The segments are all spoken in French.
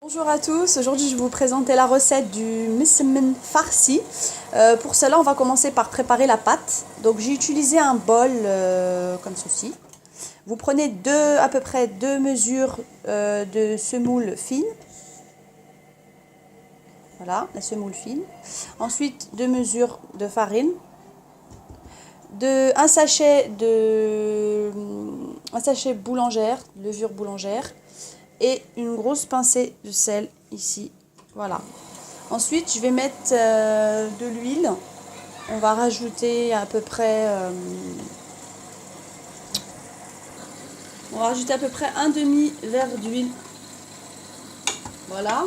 Bonjour à tous, aujourd'hui je vais vous présenter la recette du msemen farci. Pour cela on va commencer par préparer la pâte. Donc j'ai utilisé un bol comme ceci. Vous prenez à peu près 2 mesures de semoule fine. Voilà, la semoule fine. Ensuite 2 mesures de farine. Un sachet boulangère, levure boulangère. Et une grosse pincée de sel ici, voilà. Ensuite je vais mettre de l'huile. On va rajouter à peu près un demi verre d'huile, voilà.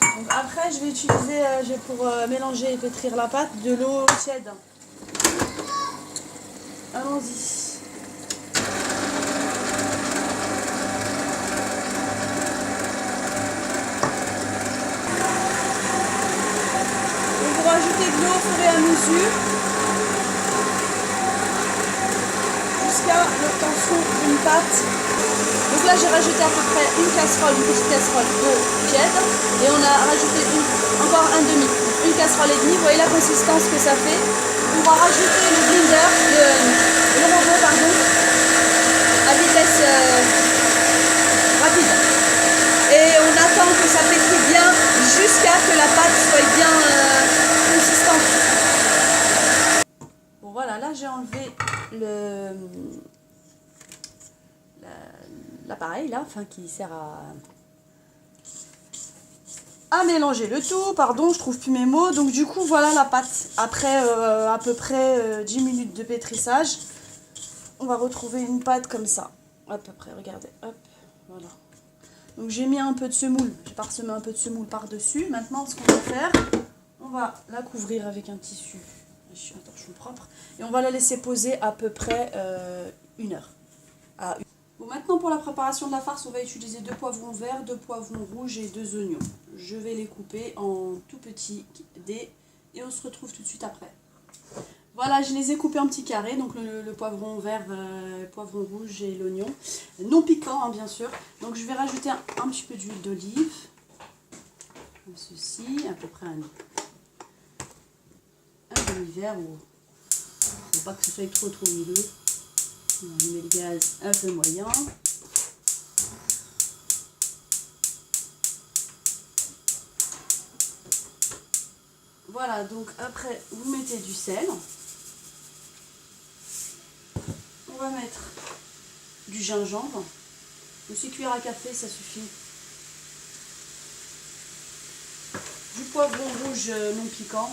Donc après je vais utiliser pour mélanger et pétrir la pâte de l'eau tiède. Allons-y. Vous rajoutez de l'eau au fur et à mesure jusqu'à l'obtention d'une pâte. Donc là j'ai rajouté à peu près une petite casserole d'eau tiède et on a rajouté encore un demi, une casserole et demie. Vous voyez la consistance que ça fait. On va rajouter le blender, le robot pardon, à vitesse rapide. Et on attend que ça pétille bien jusqu'à ce que la pâte soit bien consistante. Bon voilà, là j'ai enlevé l'appareil là, qui sert à mélanger le tout. Pardon, je trouve plus mes mots. Donc du coup voilà la pâte. Après à peu près 10 minutes de pétrissage, on va retrouver une pâte comme ça. À peu près, regardez, hop, voilà. Donc j'ai mis un peu de semoule, j'ai parsemé un peu de semoule par-dessus. Maintenant ce qu'on va faire, on va la couvrir avec un tissu, un torchon propre, et on va la laisser poser à peu près 1 heure. Bon, maintenant pour la préparation de la farce, on va utiliser 2 poivrons verts, 2 poivrons rouges et 2 oignons. Je vais les couper en tout petits dés et on se retrouve tout de suite après. Voilà, je les ai coupés en petits carrés, donc le poivron vert, le poivron rouge et l'oignon. Non piquant, hein, bien sûr. Donc je vais rajouter un petit peu d'huile d'olive, comme ceci, à peu près un demi-verre, faut pas que ce soit trop huileux. On met le gaz un peu moyen. Voilà, donc après vous mettez du sel. On va mettre du gingembre. 6 cuillères à café, ça suffit. Du poivron rouge non piquant.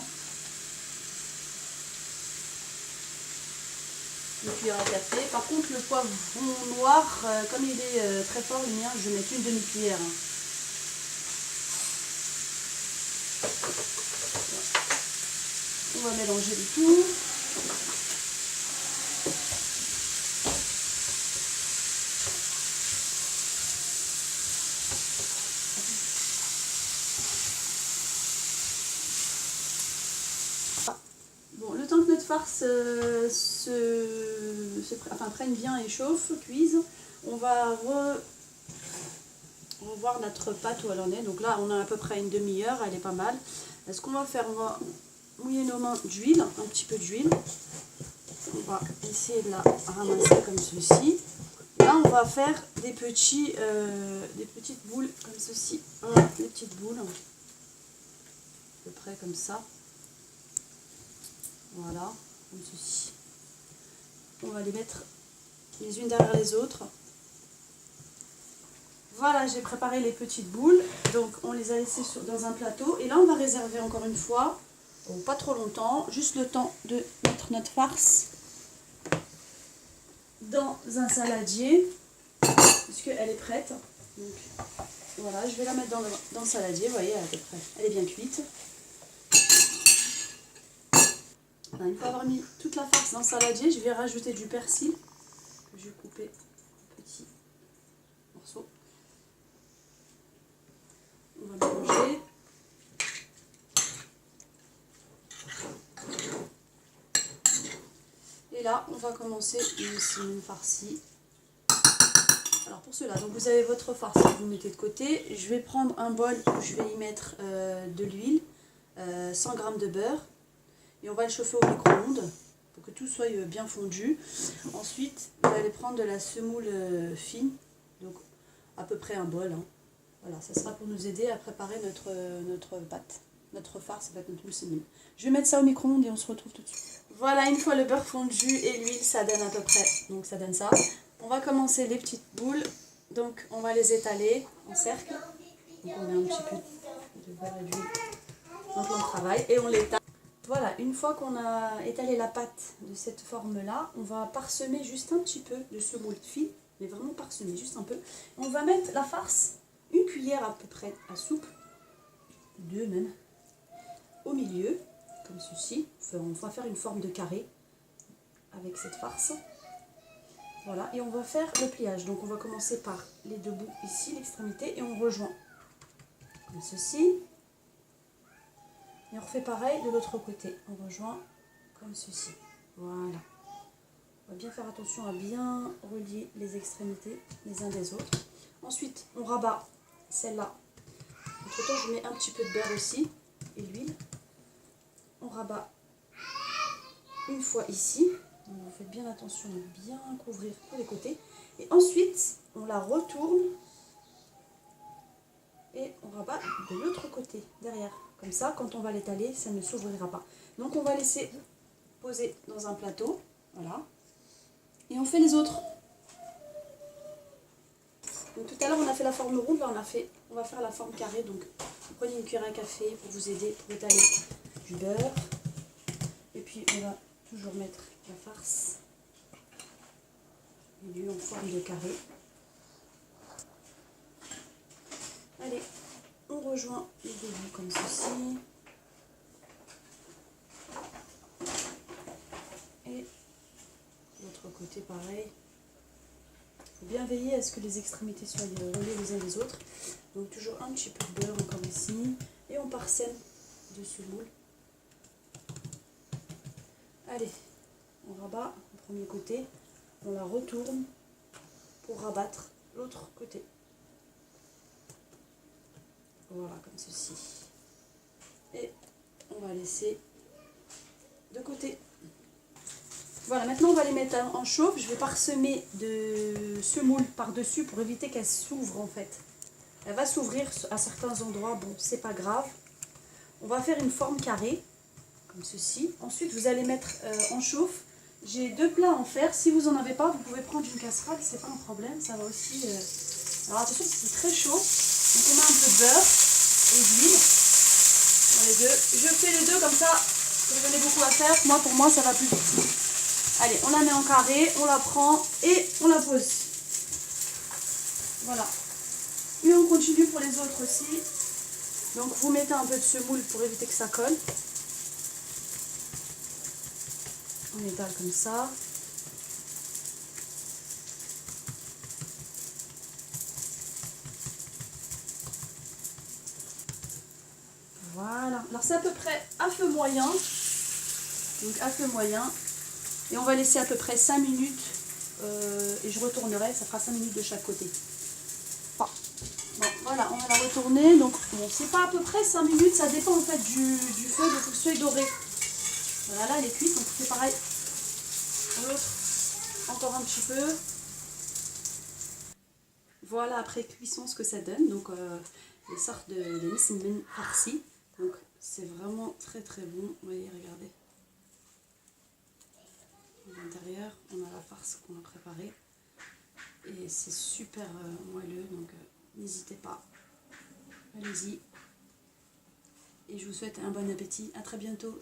2 cuillères à café. Par contre, le poivron noir, comme il est très fort, le mien, je vais mettre une demi-cuillère. On va mélanger le tout. Bon, le temps que notre farce prenne bien et chauffe, cuise, on va revoir notre pâte où elle en est. Donc là, on a à peu près une demi-heure, elle est pas mal. Ce qu'on va faire, on va mouiller nos mains d'huile, un petit peu d'huile. On va essayer de la ramasser comme ceci. Là, on va faire des petites boules comme ceci. Voilà, des petites boules, à peu près comme ça. Voilà, comme ceci. On va les mettre les unes derrière les autres. Voilà, j'ai préparé les petites boules. Donc on les a laissées dans un plateau. Et là on va réserver encore une fois, pas trop longtemps, juste le temps de mettre notre farce dans un saladier, puisqu'elle est prête. Donc voilà, je vais la mettre dans le saladier, vous voyez, à peu près, elle est bien cuite. Une fois avoir mis toute la farce dans le saladier, je vais rajouter du persil que je vais couper en petits morceaux. On va mélanger. Et là, on va commencer une farcie. Alors pour cela. Donc vous avez votre farce que vous mettez de côté. Je vais prendre un bol où je vais y mettre de l'huile, 100 g de beurre. Et on va le chauffer au micro-ondes pour que tout soit bien fondu. Ensuite, vous allez prendre de la semoule fine, donc à peu près un bol. Hein. Voilà, ça sera pour nous aider à préparer notre pâte, notre farce, notre mousseline. Je vais mettre ça au micro-ondes et on se retrouve tout de suite. Voilà, une fois le beurre fondu et l'huile, ça donne à peu près, donc ça donne ça. On va commencer les petites boules, donc on va les étaler en cercle. Donc on met un petit peu de beurre et d'huile dans le plan de travail et on l'étale. Voilà, une fois qu'on a étalé la pâte de cette forme-là, on va parsemer juste un petit peu de semoule fine, mais vraiment parsemer juste un peu. On va mettre la farce, une cuillère à peu près à soupe, 2 même, au milieu, comme ceci. On va faire une forme de carré avec cette farce. Voilà, et on va faire le pliage. Donc on va commencer par les 2 bouts ici, l'extrémité, et on rejoint comme ceci. Et on refait pareil de l'autre côté. On rejoint comme ceci. Voilà. On va bien faire attention à bien relier les extrémités les uns des autres. Ensuite, on rabat celle-là. Entre temps, je mets un petit peu de beurre aussi et l'huile. On rabat une fois ici. Donc vous faites bien attention à bien couvrir tous les côtés. Et ensuite, on la retourne et on rabat de l'autre côté, derrière. Comme ça, quand on va l'étaler, ça ne s'ouvrira pas. Donc on va laisser poser dans un plateau. Voilà. Et on fait les autres. Donc tout à l'heure, on a fait la forme ronde. Là, on va faire la forme carrée. Donc prenez une cuillère à café pour vous aider pour étaler du beurre. Et puis on va toujours mettre la farce et l'huile en forme de carré. Allez, on rejoint les 2 bouts comme ceci. Et l'autre côté pareil. Il faut bien veiller à ce que les extrémités soient reliées les uns les autres. Donc toujours un petit peu de beurre encore ici. Et on parsème de semoule. Allez, on rabat le premier côté. On la retourne pour rabattre l'autre côté. Voilà, comme ceci. Et on va laisser de côté. Voilà, maintenant on va les mettre en chauffe. Je vais parsemer de semoule par-dessus pour éviter qu'elle s'ouvre en fait. Elle va s'ouvrir à certains endroits, bon, c'est pas grave. On va faire une forme carrée, comme ceci. Ensuite, vous allez mettre en chauffe. J'ai 2 plats en fer. Si vous n'en avez pas, vous pouvez prendre une casserole, c'est pas un problème. Ça va aussi. Alors attention, c'est très chaud. Donc on met un peu de beurre et d'huile dans les 2. Je fais les 2 comme ça. Vous avez beaucoup à faire. Moi, pour moi, ça va plus vite. Allez, on la met en carré, on la prend et on la pose. Voilà. Et on continue pour les autres aussi. Donc vous mettez un peu de semoule pour éviter que ça colle. On étale comme ça. Voilà. Alors c'est à peu près à feu moyen. Donc à feu moyen. Et on va laisser à peu près 5 minutes. Et je retournerai. Ça fera 5 minutes de chaque côté. Bon, voilà, on va la retourner. Donc bon, c'est pas à peu près 5 minutes. Ça dépend en fait du feu. Donc il faut que ce soit doré. Voilà, là elle est cuite. Donc on fait pareil. L'autre, encore un petit peu. Voilà après cuisson ce que ça donne. Donc les sortes de mousseline farcies. Donc c'est vraiment très très bon. Vous voyez, regardez. À l'intérieur, on a la farce qu'on a préparée. Et c'est super moelleux. Donc n'hésitez pas. Allez-y. Et je vous souhaite un bon appétit. À très bientôt.